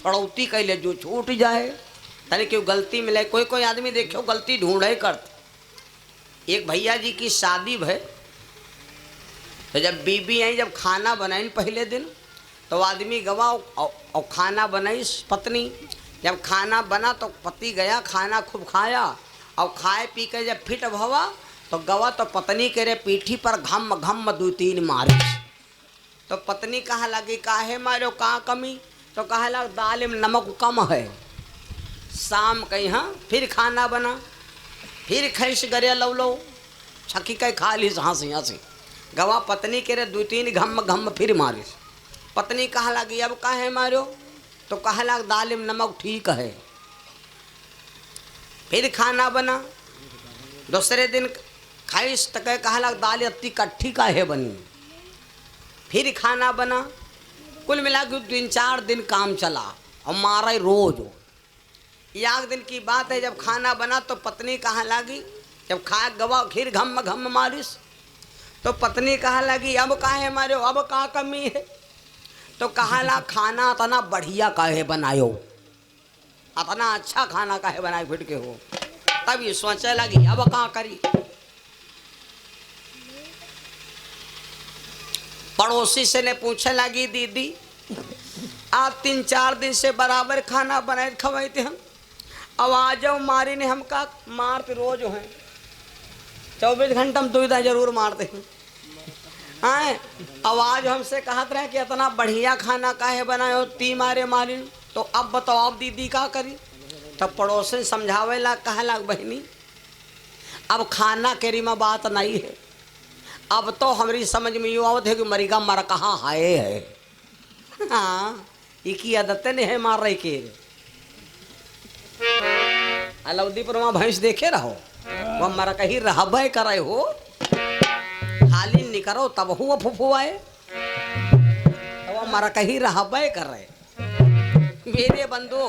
पड़ौती कैले जो छूट जाए तने क्यों गलती मिले। कोई कोई आदमी देखो गलती ढूंढे करते। एक भैया जी की शादी भय तो जब बीबी आई जब खाना बनाई पहले दिन तो आदमी गवा और खाना बनाई पत्नी। जब खाना बना तो पति गया खाना खूब खाया और खाए पी के जब फिट भवा तो गवा तो पत्नी के रे पीठी पर घम घम 2-3 मारे। तो पत्नी कहा लगी काहे मारो कहाँ कमी। तो कहा लग दाल में नमक कम है। शाम के यहाँ फिर खाना बना फिर खैस गरे लो लो छकी के खा ली हंसी हंसी। गवा पत्नी के रे 2-3 घम घम फिर मारे। पत्नी कहा लगी अब काहे मारो। तो कहा लग दाल में नमक ठीक है। फिर खाना बना दूसरे दिन खाइस तक कहा लग दाल अत्ती कट्ठी काहे बनी। फिर खाना बना कुल मिला के 3-4 दिन काम चला और मारा रोज। एक दिन की बात है जब खाना बना तो पत्नी कहा लगी जब खा गवा फिर घम घम मारिस तो पत्नी कहा लगी अब काहे मारो अब का कमी है। तो कहा ला खाना इतना बढ़िया काहे बनायो इतना अच्छा खाना काहे बनाए फिट के हो। तब ये सोचे लगी अब का करी। पड़ोसी से ने पूछे लगी दीदी आप 3-4 दिन से बराबर खाना बनाए खवाए थे हम अब आ जाओ मारी ने हम का मारते रोज हैं 24 घंटा हम दुविधा जरूर मारते हैं। हाँ आवाज हमसे कहत रहे कि इतना बढ़िया खाना काहे बनाए हो ती मारे मारी। तो अब बताओ अब दीदी का करी। तब पड़ोसन समझावे ला कहे ला बहनी अब खाना केरी में बात नहीं है। अब तो हमारी समझ में यूँ आवत है कि मरीगा मर कहाँ है। हाँ इकी आदतें नहीं है मार रही के अलाउद्दीपुर वहाँ भैंस देखे रहो वह मर कहीं रहबे करे हो खाली निकरो तब हुआ फुफु आए तो वह मर कहीं रहबे कर रहे। मेरे बंधु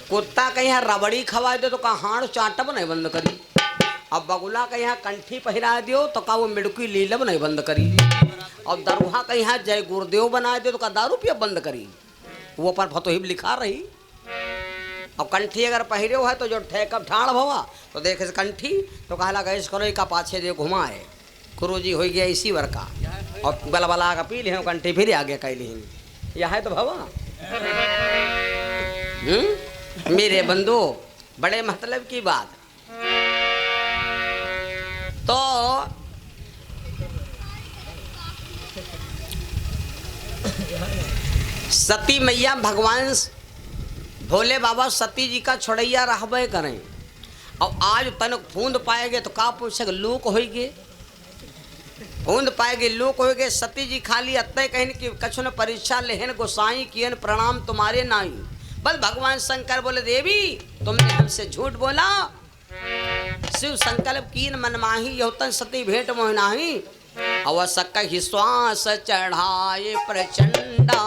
कुत्ता कहीं रबड़ी खवा दो तो कहा हाड़ चाटब नहीं बंद करी। अब बगुला का यहाँ कंठी पहरा दियो तो का वो मिड़की लीलब नहीं बंद करी। अब दरुहा का यहाँ जय गुरुदेव बना दियो तो का दारू पिया बंद करी। वो पर फतोहिब लिखा रही। अब कंठी अगर पहरे है तो जो ठेकब ठाड़ भवा तो देखे से कंठी तो कहला गैस करो का पाछे जो घुमाए गुरु जी हो गया इसी वर का और बलबला का पी ली कंठी फिर आगे कह ली यह है तो भवा। मेरे बंधु बड़े मतलब की बात। तो सती मैया भगवान भोले बाबा सती जी का छोड़ैया रहबे करें और आज तनक फूंद पाएगे तो का पूछे लूक होइगे फूंद पाएगे लूक होइगे। सती जी खाली अत्ते कहन कि कछु न परीक्षा लेहन गोसाई कियन प्रणाम तुम्हारे नाई। बल भगवान शंकर बोले देवी तुमने हमसे झूठ बोला शिव संकल्प कीन मनमाही यौतन सती भेंट मोहनाही। अवसक ही श्वास चढ़ाए प्रचंडा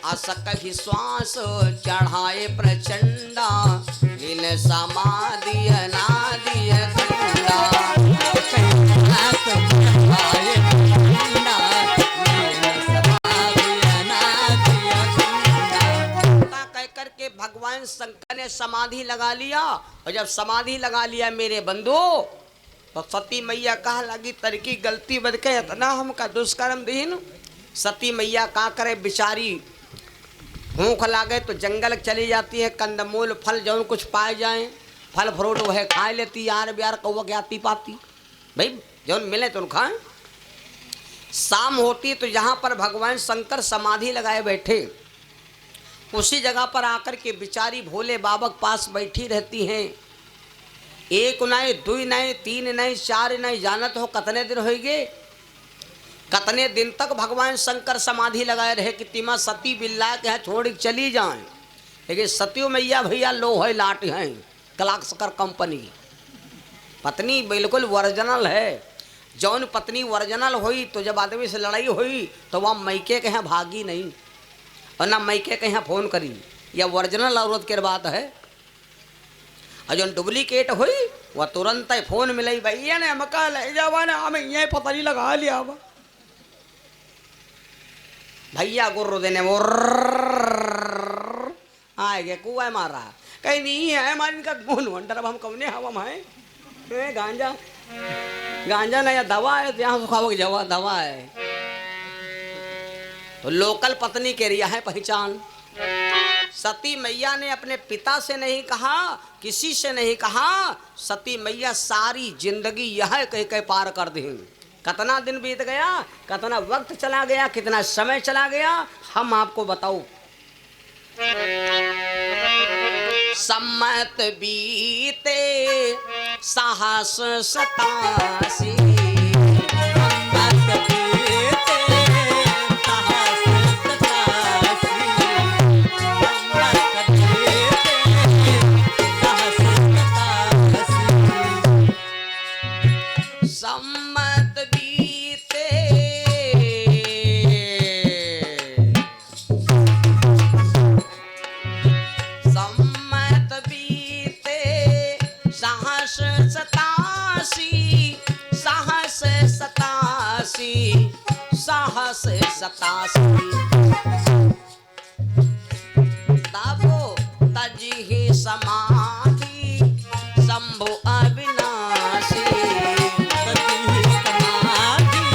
असक ही श्वास चढ़ाए प्रचंडा लीन समाधि अनादि खंडा। करके भगवान शंकर ने समाधि लगा लिया और जब समाधि लगा लिया मेरे बंधु तो सती मैया कहा लगी तरकी गलती बद के इतना हमका दुष्कर्म दीन। सती मैया का करे बिचारी भूख लागे तो जंगल चली जाती है कंदमूल फल जौन कुछ पाए जाए फल फ्रूट वह खा लेती यार ब्यार कौवा के आती पाती भाई जौन मिले तो खाएं। शाम होती तो यहाँ पर भगवान शंकर समाधि लगाए बैठे उसी जगह पर आकर के बिचारी भोले बाबा के पास बैठी रहती हैं। 1 नहीं 2 नहीं 3 नहीं 4 नहीं जानत हो कितने दिन होइगे कितने दिन तक भगवान शंकर समाधि लगाए रहे कि तिमा सती बिल्ला के यहाँ छोड़ चली जाएं। लेकिन सतियों मैया भैया लोहे लाट हैं कलाक्सकर कंपनी पत्नी बिल्कुल वर्जनल है। जौन पत्नी वर्जनल हुई तो जब आदमी से लड़ाई हुई तो वह मैके के यहाँ भागी नहीं और ना मैके के यहाँ फोन करी। यह वर्जनल औरत के बात है और जो डुप्लीकेट हुई वह तुरंत ही फोन मिलाई, भैया ने हमका ले जावा ना, हमें यही पता नहीं लगा लिया। भैया गुर्र देने वो आए गए, कुआ मार रहा, कहीं नहीं है मान का बोल वंडर। अब हम कौने हवा है गांजा, गांजा नहीं दवा है, यहाँ सुखाव की जवा दवा है। तो लोकल पत्नी के रिया है पहचान। सती मैया ने अपने पिता से नहीं कहा, किसी से नहीं कहा, सती मैया सारी जिंदगी यह कह के पार कर दी। कितना दिन बीत गया, कितना वक्त चला गया, कितना समय चला गया, हम आपको बताओ। सम्मत बीते साहस 87, साहस 87 ताबो तजी समाधि शंभु अविनाशी, तजी समाधि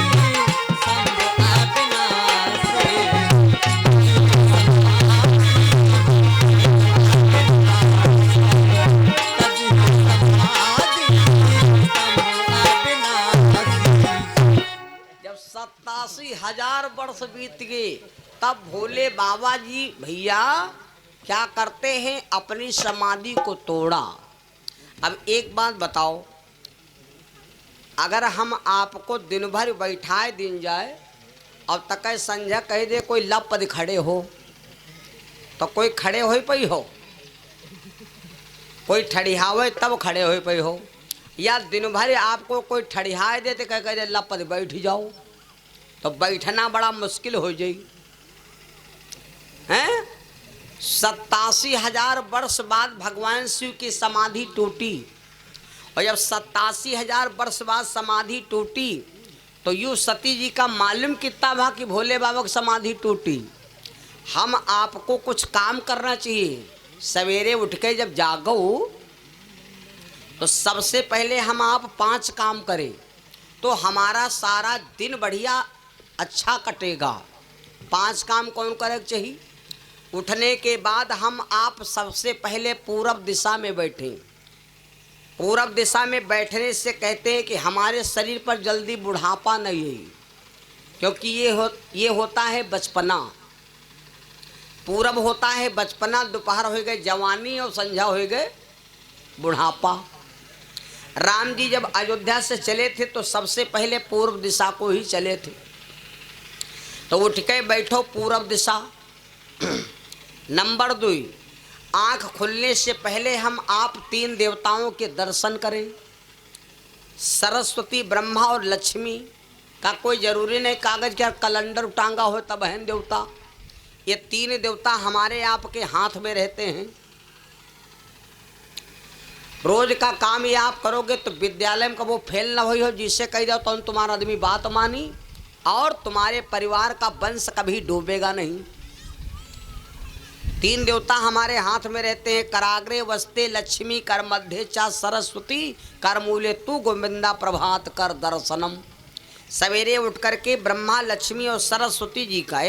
शंभु अविनाशी, तजी समाधि शंभु अविनाशी। जब 87,000 वर्ष बीत गए, तब भोले बाबा जी भैया क्या करते हैं, अपनी समाधि को तोड़ा। अब एक बात बताओ, अगर हम आपको दिन भर बैठाए दिन जाए, अब तक संध्या कह दे कोई लपद खड़े हो, तो कोई खड़े हो पई हो, कोई ठड़ियावे तब खड़े हो पई हो, या दिन भर आपको कोई ठड़ियाए दे तो कह दे लपद बैठ जाओ, तो बैठना बड़ा मुश्किल हो जाए हैं। 87,000 वर्ष बाद भगवान शिव की समाधि टूटी, और जब 87,000 वर्ष बाद समाधि टूटी, तो यूँ सती जी का मालूम कितना था कि भोले बाबा की समाधि टूटी। हम आपको कुछ काम करना चाहिए। सवेरे उठ के जब जागो, तो सबसे पहले हम आप 5 काम करें, तो हमारा सारा दिन बढ़िया अच्छा कटेगा। 5 काम कौन करे चाहिए? उठने के बाद हम आप सबसे पहले पूरब दिशा में बैठें। पूरब दिशा में बैठने से कहते हैं कि हमारे शरीर पर जल्दी बुढ़ापा नहीं है, क्योंकि ये होता है बचपना। पूरब होता है बचपना, दोपहर हो गए जवानी, और संध्या हो गए बुढ़ापा। राम जी जब अयोध्या से चले थे तो सबसे पहले पूर्व दिशा को ही चले थे। तो उठ के बैठो पूरब दिशा। नंबर 2, आँख खुलने से पहले हम आप 3 देवताओं के दर्शन करें। सरस्वती, ब्रह्मा और लक्ष्मी का कोई जरूरी नहीं कागज का कैलेंडर टांगा हो तब बहन देवता। ये 3 देवता हमारे आपके हाथ में रहते हैं। रोज का काम ये आप करोगे तो विद्यालय में कभी फेल ना हुई हो, जिससे कह जाओ तो तुम्हारा आदमी बात मानी, और तुम्हारे परिवार का वंश कभी डूबेगा नहीं। 3 देवता हमारे हाथ में रहते हैं। कराग्रे वस्ते लक्ष्मी, कर मध्य चा सरस्वती, कर मूले तू गोविंदा, प्रभात कर दर्शनम। सवेरे उठ करके ब्रह्मा, लक्ष्मी और सरस्वती जी का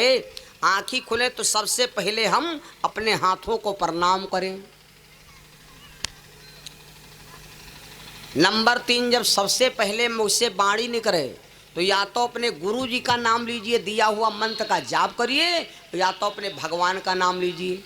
आँखी खुले तो सबसे पहले हम अपने हाथों को प्रणाम करें। नंबर 3, जब सबसे पहले मुझसे बाणी निकले तो या तो अपने गुरु जी का नाम लीजिए, दिया हुआ मंत्र का जाप करिए, या तो अपने भगवान का नाम लीजिए।